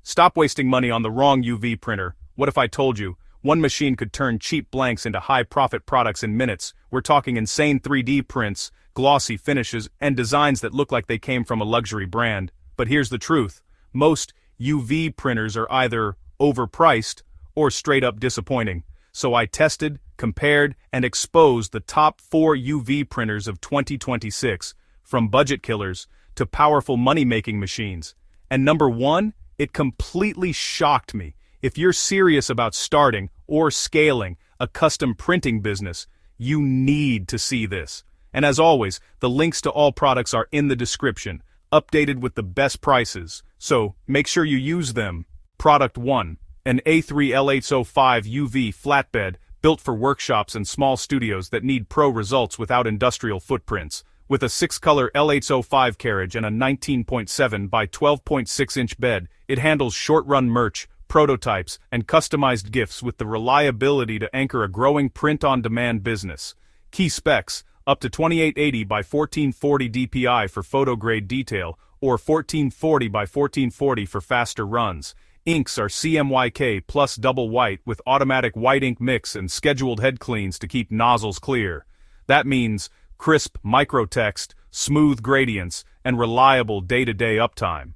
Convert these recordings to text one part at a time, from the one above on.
Stop wasting money on the wrong UV printer. What if I told you, one machine could turn cheap blanks into high-profit products in minutes? We're talking insane 3D prints, glossy finishes, and designs that look like they came from a luxury brand. But here's the truth. Most UV printers are either overpriced or straight-up disappointing. So I tested, compared, and exposed the top 4 UV printers of 2026, from budget killers to powerful money-making machines. And number 1, it completely shocked me. If you're serious about starting or scaling a custom printing business, you need to see this. And as always, the links to all products are in the description, updated with the best prices, so make sure you use them. Product 1. An A4 L805 UV flatbed, built for workshops and small studios that need pro results without industrial footprints. With a 6-color L805 carriage and a 19.7 by 12.6 inch bed, it handles short-run merch, prototypes, and customized gifts with the reliability to anchor a growing print-on-demand business. Key specs: up to 2880 by 1440 DPI for photo-grade detail, or 1440 by 1440 for faster runs. Inks are CMYK plus double white with automatic white ink mix and scheduled head cleans to keep nozzles clear. That means crisp microtext, smooth gradients, and reliable day-to-day uptime.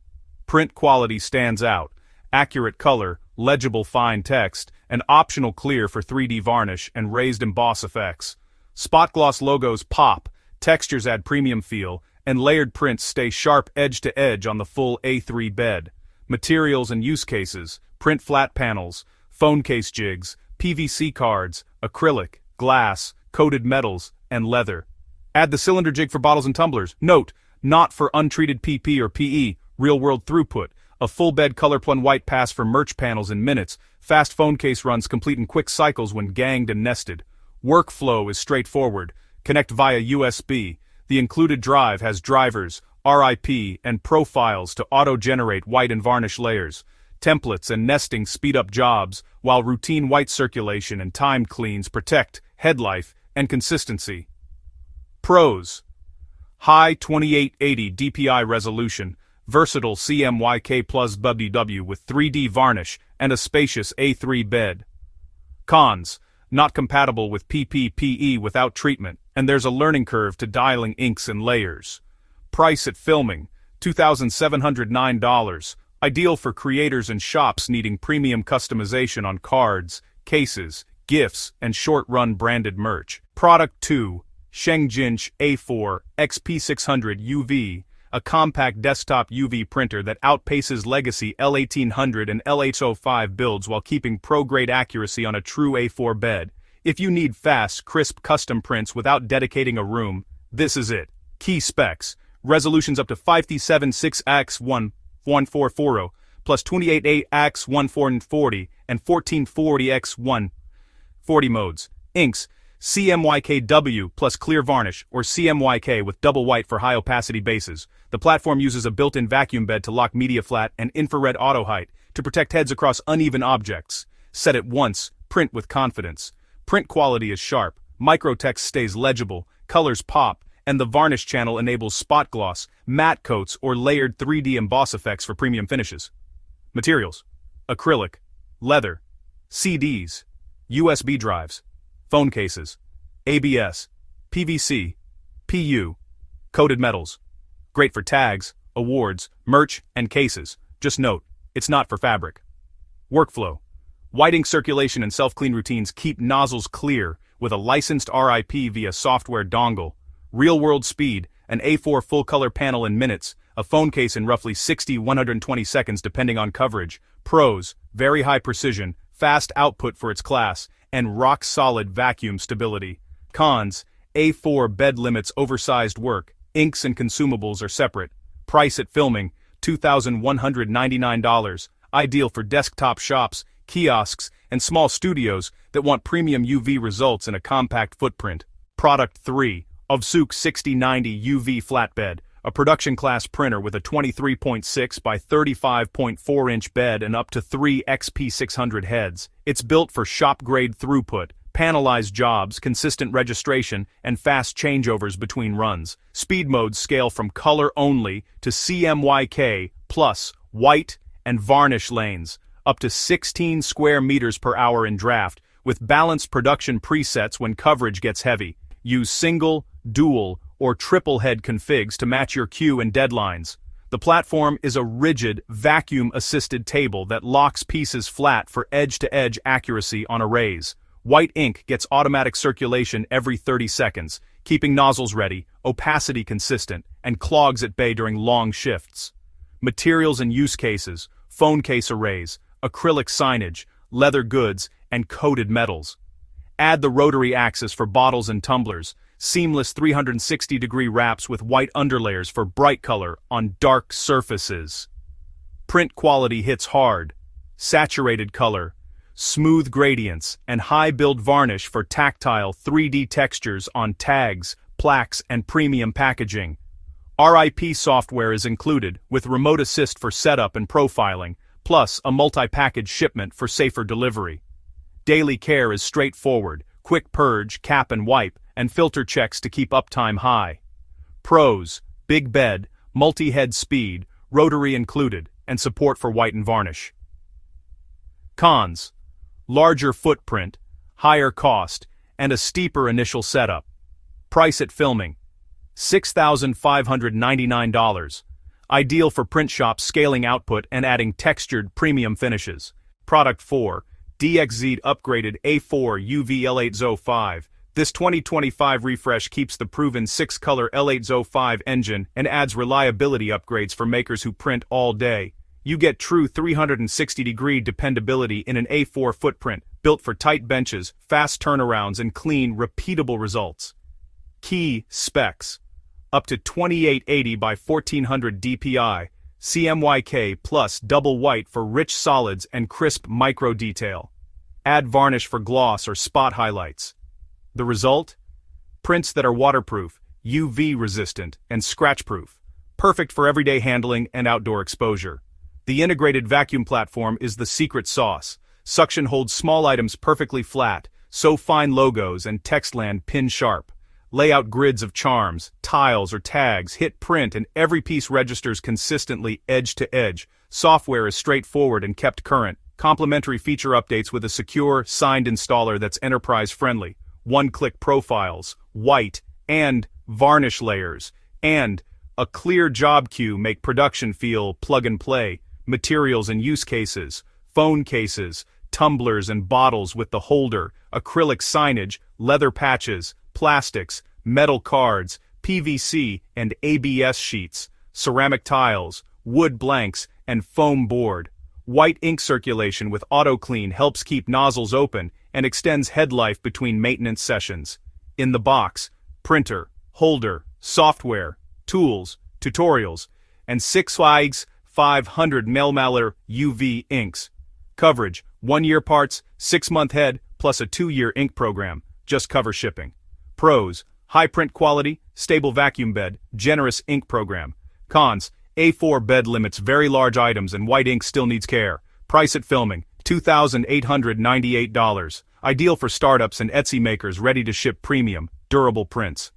Print quality stands out. Accurate color, legible fine text, and optional clear for 3D varnish and raised emboss effects. Spot gloss logos pop, textures add premium feel, and layered prints stay sharp edge to edge on the full A3 bed. Materials and use cases: print flat panels, phone case jigs, PVC cards, acrylic, glass, coated metals, and leather. Add the cylinder jig for bottles and tumblers. Note, not for untreated PP or PE, real-world throughput. A full bed color plun white pass for merch panels in minutes. Fast phone case runs complete in quick cycles when ganged and nested. Workflow is straightforward. Connect via USB. The included drive has drivers, RIP, and profiles to auto-generate white and varnish layers. Templates and nesting speed up jobs, while routine white circulation and timed cleans protect head life and consistency. Pros: high 2880 DPI resolution, versatile CMYK plus WW with 3D varnish, and a spacious A3 bed. Cons: not compatible with PP/PE without treatment, and there's a learning curve to dialing inks and layers. Price at filming: $2,709, ideal for creators and shops needing premium customization on cards, cases, gifts, and short-run branded merch. Product 2. Shengjinsh A4 XP600 UV, a compact desktop UV printer that outpaces legacy L1800 and LH05 builds while keeping pro-grade accuracy on a true A4 bed. If you need fast, crisp custom prints without dedicating a room, this is it. Key specs: resolutions up to 576x1440 plus 288x1440 and 1440x140 modes. Inks: CMYKW plus clear varnish, or CMYK with double white for high opacity bases. The platform uses a built-in vacuum bed to lock media flat and infrared auto height to protect heads across uneven objects. Set it once, print with confidence. Print quality is sharp, microtext stays legible, colors pop, and the varnish channel enables spot gloss, matte coats, or layered 3D emboss effects for premium finishes. Materials: acrylic, leather, CDs, USB drives, phone cases, ABS, PVC, PU, coated metals. Great for tags, awards, merch, and cases. Just note, it's not for fabric. Workflow: white ink circulation and self-clean routines keep nozzles clear with a licensed RIP via software dongle. Real-world speed: an A4 full-color panel in minutes, a phone case in roughly 60-120 seconds depending on coverage. Pros: very high precision, fast output for its class, and rock-solid vacuum stability. Cons: A4 bed limits oversized work, inks and consumables are separate. Price at filming: $2,199, ideal for desktop shops, kiosks, and small studios that want premium UV results in a compact footprint. Product 3. Ovsuqu 6090 UV Flatbed, a production-class printer with a 23.6 by 35.4 inch bed and up to 3 XP600 heads. It's built for shop-grade throughput, panelized jobs, consistent registration, and fast changeovers between runs. Speed modes scale from color only to CMYK plus white and varnish lanes, up to 16 square meters per hour in draft, with balanced production presets when coverage gets heavy. Use single, dual, or triple head configs to match your queue and deadlines. The platform is a rigid, vacuum-assisted table that locks pieces flat for edge-to-edge accuracy on arrays. White ink gets automatic circulation every 30 seconds, keeping nozzles ready, opacity consistent, and clogs at bay during long shifts. Materials and use cases: phone case arrays, acrylic signage, leather goods, and coated metals. Add the rotary axis for bottles and tumblers, seamless 360-degree wraps with white underlayers for bright color on dark surfaces. Print quality hits hard: saturated color, smooth gradients, and high-build varnish for tactile 3D textures on tags, plaques, and premium packaging. RIP software is included, with remote assist for setup and profiling, plus a multi-package shipment for safer delivery. Daily care is straightforward: quick purge, cap and wipe, and filter checks to keep uptime high. Pros: big bed, multi-head speed, rotary included, and support for white and varnish. Cons: larger footprint, higher cost, and a steeper initial setup. Price at filming: $6,599. Ideal for print shops scaling output and adding textured premium finishes. Product 4. DXZ upgraded A4 UV L805. This 2025 refresh keeps the proven 6-color L805 engine and adds reliability upgrades for makers who print all day. You get true 360-degree dependability in an A4 footprint, built for tight benches, fast turnarounds, and clean, repeatable results. Key specs: up to 2880 by 1400 dpi, CMYK plus double white for rich solids and crisp micro detail. Add varnish for gloss or spot highlights. The result? Prints that are waterproof, UV resistant, and scratch-proof. Perfect for everyday handling and outdoor exposure. The integrated vacuum platform is the secret sauce. Suction holds small items perfectly flat, so fine logos and textland pin sharp. Layout grids of charms, tiles, or tags hit print and every piece registers consistently edge to edge. Software is straightforward and kept current. Complementary feature updates with a secure, signed installer that's enterprise-friendly. One-click profiles, white, and varnish layers, and a clear job queue make production feel plug-and-play. Materials and use cases: phone cases, tumblers and bottles with the holder, acrylic signage, leather patches, plastics, metal cards, PVC and ABS sheets, ceramic tiles, wood blanks, and foam board. White ink circulation with auto-clean helps keep nozzles open and extends head life between maintenance sessions. In the box: printer, holder, software, tools, tutorials, and 6 500ml UV inks. Coverage: 1-year parts, 6-month head, plus a 2-year ink program. Just cover shipping. Pros: high print quality, stable vacuum bed, generous ink program. Cons: A4 bed limits very large items and white ink still needs care. Price at filming: $2,898. Ideal for startups and Etsy makers ready to ship premium, durable prints.